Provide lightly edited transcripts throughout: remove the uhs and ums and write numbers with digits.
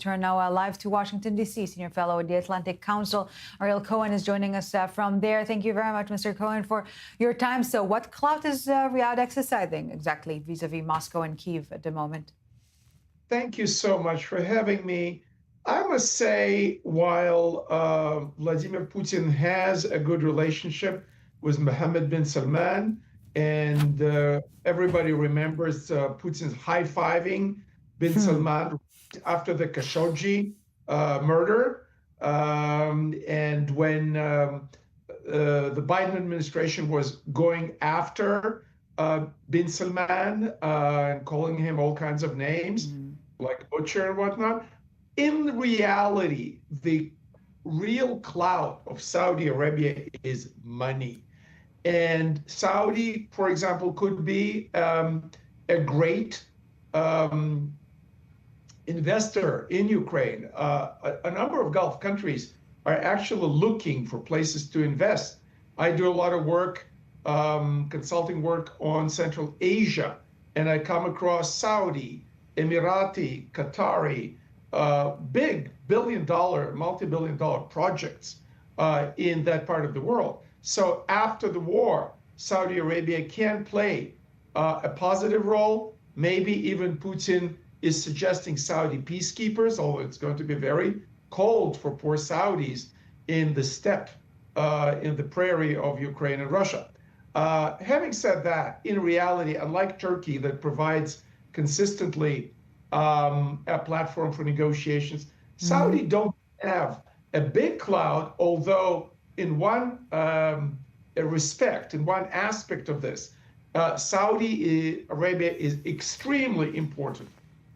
turn now live to Washington, D.C. Senior Fellow at the Atlantic Council, Ariel Cohen, is joining us from there. Thank you very much, Mr. Cohen, for your time. So what clout is Riyadh exercising exactly vis-a-vis Moscow and Kyiv at the moment? Thank you so much for having me. I must say, while Vladimir Putin has a good relationship with Mohammad bin-Salman, and everybody remembers Putin's high-fiving bin-Salman after the Khashoggi murder, and when the Biden administration was going after bin-Salman and calling him all kinds of names, like butcher and whatnot. In reality, the real clout of Saudi Arabia is money. And Saudi, for example, could be a great investor in Ukraine. A number of Gulf countries are actually looking for places to invest. I do a lot of work, consulting work on Central Asia, and I come across Saudi, Emirati, Qatari, big billion-dollar, multi-billion-dollar projects in that part of the world. So after the war, Saudi Arabia can play a positive role. Maybe even Putin is suggesting Saudi peacekeepers, although it's going to be very cold for poor Saudis in the steppe, in the prairie of Ukraine and Russia. Having said that, in reality, unlike Turkey that provides consistently a platform for negotiations, Saudi don't have a big cloud, although in one respect, in one aspect of this, Saudi Arabia is extremely important.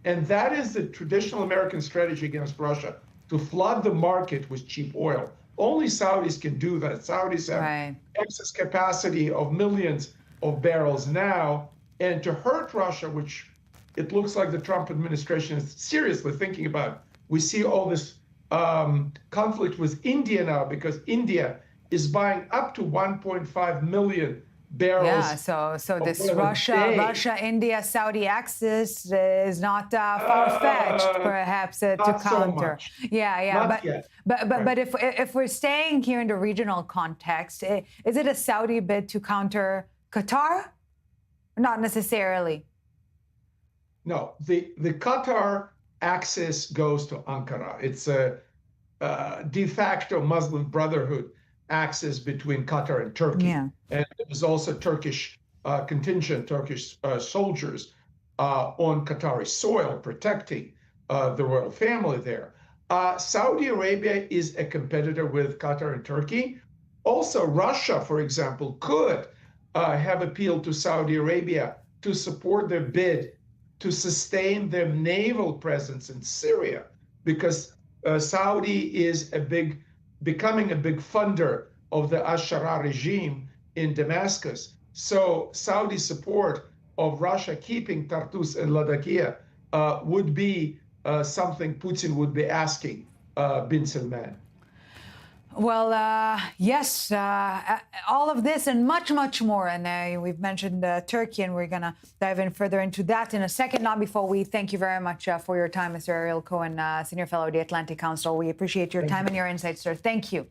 And that is the traditional American strategy against Russia, to flood the market with cheap oil. Only Saudis can do that. Saudis have excess capacity of millions of barrels now. And to hurt Russia, which it looks like the Trump administration is seriously thinking about, we see all this conflict with India now, because India is buying up to 1.5 million barrels. Yeah, so this Russia-India, Saudi axis is not far-fetched, perhaps, to counter. So But if we're staying here in the regional context, is it a Saudi bid to counter Qatar? Not necessarily. No, the Qatar axis goes to Ankara. It's a de facto Muslim Brotherhood axis between Qatar and Turkey. Yeah. And there's also Turkish contingent, Turkish soldiers on Qatari soil protecting the royal family there. Saudi Arabia is a competitor with Qatar and Turkey. Also, Russia, for example, could have appealed to Saudi Arabia to support their bid to sustain their naval presence in Syria, because Saudi is becoming a big funder of the Ashara regime in Damascus. So Saudi support of Russia keeping Tartus and Latakia would be something Putin would be asking bin Salman. Well, yes, all of this and much, much more. And we've mentioned Turkey, and we're going to dive in further into that in a second. Not before we thank you very much for your time, Mr. Ariel Cohen, Senior Fellow at the Atlantic Council. We appreciate your time and your insights, sir. Thank you.